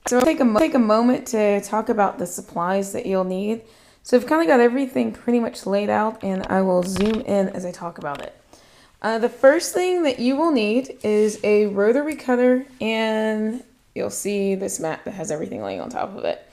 So I'll take a moment to talk about the supplies that you'll need. So I've kind of got everything pretty much laid out, and I will zoom in as I talk about it. The first thing that you will need is a rotary cutter, and you'll see this mat that has everything laying on top of it.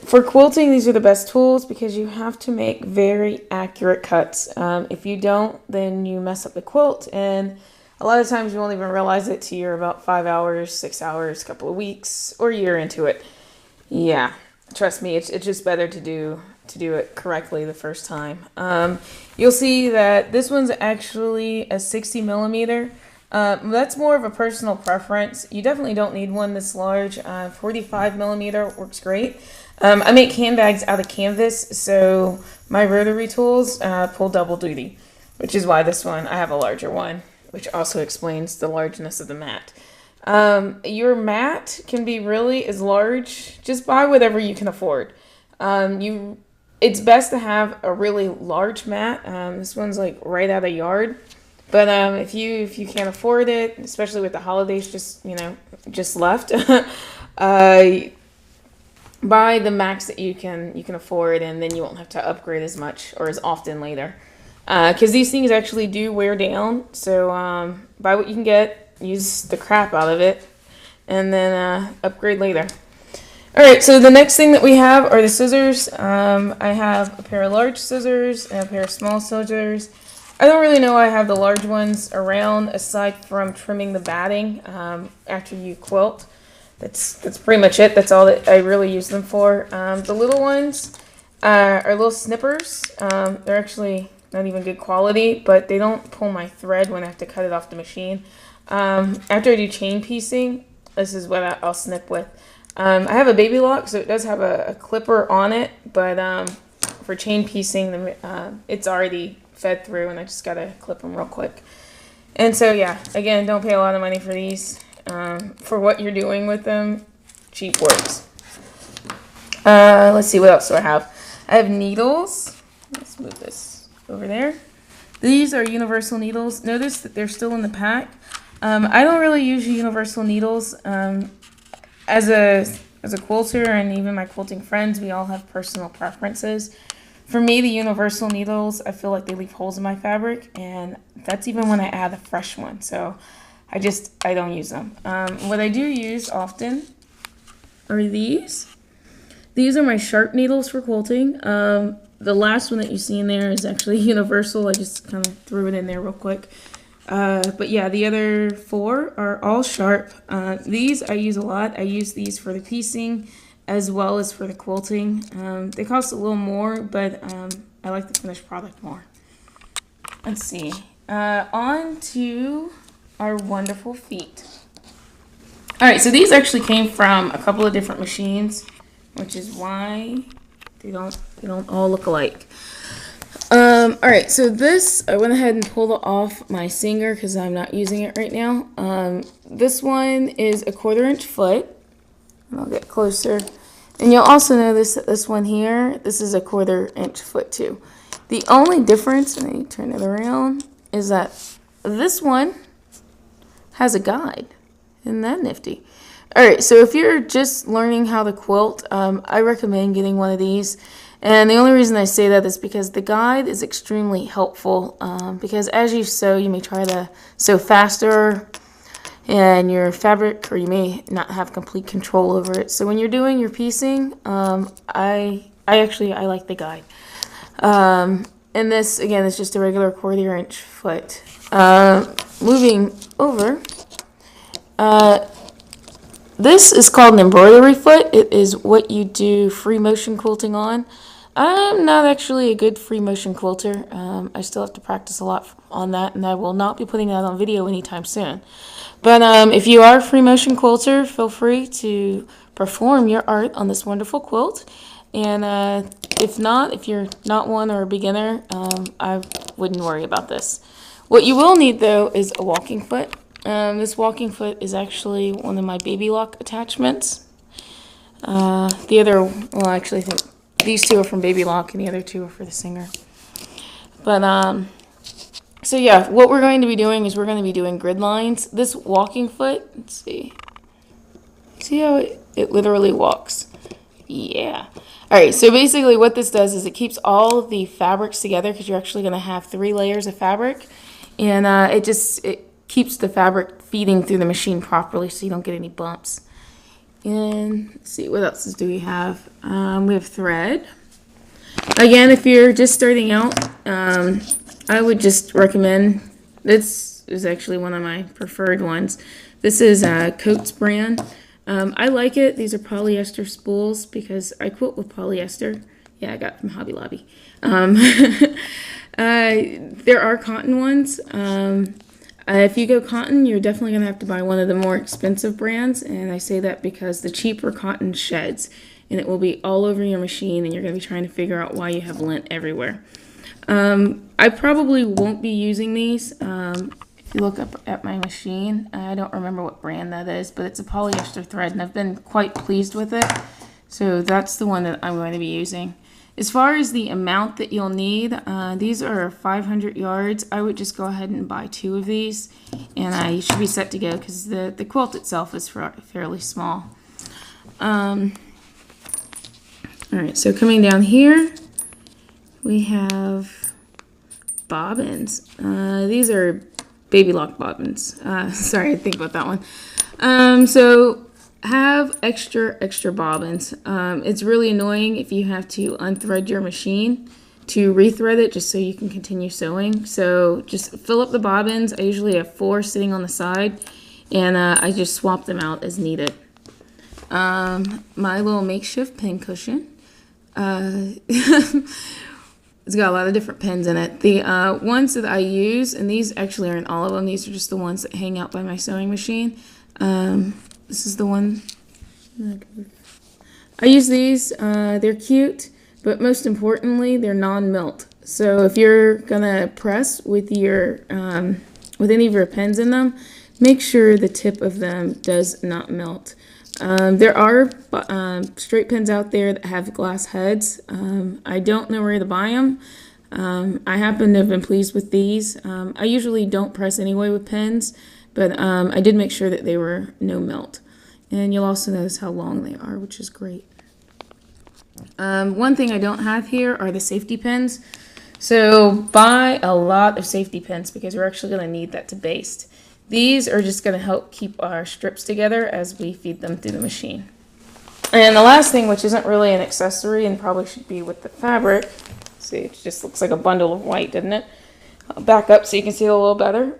For quilting, these are the best tools because you have to make very accurate cuts. If you don't, then you mess up the quilt, and a lot of times you won't even realize it till you're about 5 hours, 6 hours, a couple of weeks, or a year into it. Yeah, trust me, it's just better to do it correctly the first time. You'll see that this one's actually a 60 millimeter. That's more of a personal preference. You definitely don't need one this large. 45 millimeter works great. I make handbags out of canvas, so my rotary tools pull double duty, which is why this one, I have a larger one, which also explains the largeness of the mat. Your mat can be really as large. Just buy whatever you can afford. It's best to have a really large mat. This one's like right out of yard. But if you can't afford it, especially with the holidays just left, buy the max that you can afford, and then you won't have to upgrade as much or as often later. Because these things actually do wear down. So buy what you can get, use the crap out of it, and then upgrade later. Alright, so the next thing that we have are the scissors. I have a pair of large scissors and a pair of small scissors. I don't really know why I have the large ones around, aside from trimming the batting after you quilt. That's pretty much it. That's all that I really use them for. The little ones are little snippers. They're actually not even good quality, but they don't pull my thread when I have to cut it off the machine. After I do chain piecing, this is what I'll snip with. I have a baby lock, so it does have a clipper on it, but for chain piecing, it's already fed through, and I just gotta clip them real quick. And so yeah, again, don't pay a lot of money for these. For what you're doing with them, cheap works. Let's see, what else do I have? I have needles. Let's move this over there. These are universal needles. Notice that they're still in the pack. I don't really use universal needles. As a quilter, and even my quilting friends, we all have personal preferences. For me, the universal needles, I feel like they leave holes in my fabric, and that's even when I add a fresh one. So I don't use them. What I do use often are these. These are my sharp needles for quilting. The last one that you see in there is actually universal. I just kind of threw it in there real quick. But yeah, the other 4 are all sharp. These I use a lot. I use these for the piecing as well as for the quilting. They cost a little more, but I like the finished product more. Let's see. On to our wonderful feet. Alright, so these actually came from a couple of different machines, which is why they don't all look alike. Alright, so this, I went ahead and pulled off my Singer because I'm not using it right now. This one is a 1/4 inch foot. And I'll get closer. And you'll also notice that this one here, this is a 1/4 inch foot too. The only difference, and then you turn it around, is that this one has a guide. Isn't that nifty? Alright, so if you're just learning how to quilt, I recommend getting one of these. And the only reason I say that is because the guide is extremely helpful, because as you sew, you may try to sew faster and your fabric, or you may not have complete control over it. So when you're doing your piecing, I like the guide. And this, again, is just a regular 1/4 inch foot. Moving over, this is called an embroidery foot. It is what you do free motion quilting on. I'm not actually a good free motion quilter. I still have to practice a lot on that, and I will not be putting that on video anytime soon. But if you are a free motion quilter, feel free to perform your art on this wonderful quilt. And if not, if you're not one or a beginner, I wouldn't worry about this. What you will need, though, is a walking foot. This walking foot is actually one of my baby lock attachments. The other, well, actually, I think these 2 are from baby lock, and the other 2 are for the Singer. But so yeah, what we're going to be doing is we're going to be doing grid lines. This walking foot, let's see, See how it literally walks? Yeah. All right, so basically what this does is it keeps all the fabrics together because you're actually going to have 3 layers of fabric. And it keeps the fabric feeding through the machine properly so you don't get any bumps. And let's see, what else do we have? We have thread. Again, if you're just starting out, I would just recommend, this is actually one of my preferred ones. This is Quilt's brand. I like it. These are polyester spools because I quilt with polyester. Yeah, I got it from Hobby Lobby. There are cotton ones. If you go cotton, you're definitely going to have to buy one of the more expensive brands. And I say that because the cheaper cotton sheds. And it will be all over your machine. And you're going to be trying to figure out why you have lint everywhere. I probably won't be using these. If you look up at my machine, I don't remember what brand that is, but it's a polyester thread, and I've been quite pleased with it. So that's the one that I'm going to be using. As far as the amount that you'll need, these are 500 yards. I would just go ahead and buy 2 of these, and you should be set to go because the quilt itself is fairly small. All right, so coming down here, we have bobbins. These are baby lock bobbins. Sorry, I think about that one. So have extra bobbins. It's really annoying if you have to unthread your machine to rethread it just so you can continue sewing. So just fill up the bobbins. I usually have 4 sitting on the side, and I just swap them out as needed. My little makeshift pin cushion. It's got a lot of different pins in it. The ones that I use, and these actually aren't all of them, these are just the ones that hang out by my sewing machine. This is the one. I use these. They're cute, but most importantly, they're non-melt. So if you're gonna press with your with any of your pins in them, make sure the tip of them does not melt. There are straight pins out there that have glass heads. I don't know where to buy them. I happen to have been pleased with these. I usually don't press anyway with pins, but I did make sure that they were no melt. And you'll also notice how long they are, which is great. One thing I don't have here are the safety pins. So buy a lot of safety pins because we're actually going to need that to baste. These are just going to help keep our strips together as we feed them through the machine. And the last thing, which isn't really an accessory and probably should be with the fabric, see, it just looks like a bundle of white, doesn't it? I'll back up so you can see it a little better.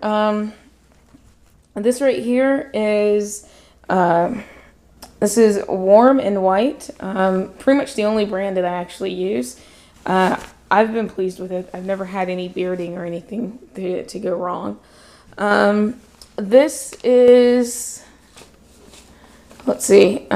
This right here is, this is Warm and White, pretty much the only brand that I actually use. I've been pleased with it. I've never had any bearding or anything to go wrong. This is, let's see,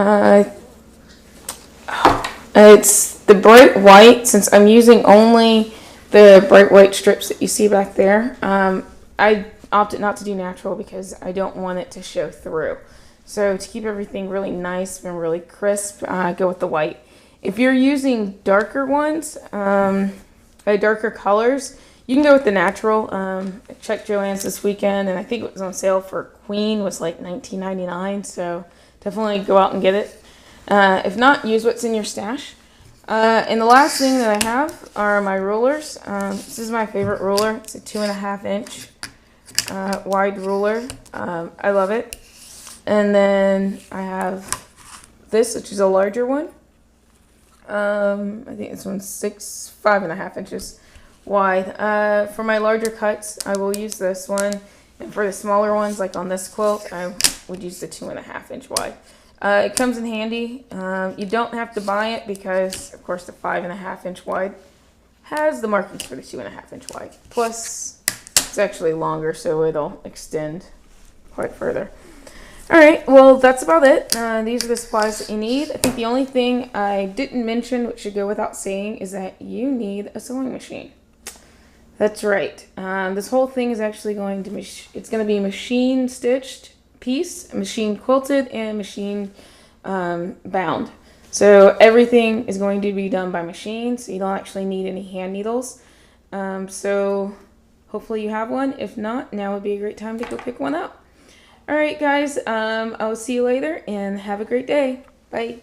it's the bright white. Since I'm using only the bright white strips that you see back there, I opted not to do natural because I don't want it to show through. So to keep everything really nice and really crisp, go with the white. If you're using darker ones, darker colors, you can go with the natural. I checked Joann's this weekend, and I think it was on sale for Queen, was like $19.99. So definitely go out and get it. If not, use what's in your stash. And the last thing that I have are my rulers. This is my favorite ruler. It's a 2.5 inch wide ruler. I love it. And then I have this, which is a larger one. I think this one's 5.5 inches wide. For my larger cuts, I will use this one, and for the smaller ones, like on this quilt, I would use the 2.5 inch wide. It comes in handy. You don't have to buy it because, of course, the 5.5 inch wide has the markings for the 2.5 inch wide. Plus, it's actually longer, so it'll extend quite further. All right, well, that's about it. These are the supplies that you need. I think the only thing I didn't mention, which should go without saying, is that you need a sewing machine. That's right. This whole thing is actually going to it's going to be machine stitched piece, machine quilted, and machine bound. So everything is going to be done by machine, so you don't actually need any hand needles. So hopefully you have one. If not, now would be a great time to go pick one up. All right, guys. I will see you later and have a great day. Bye.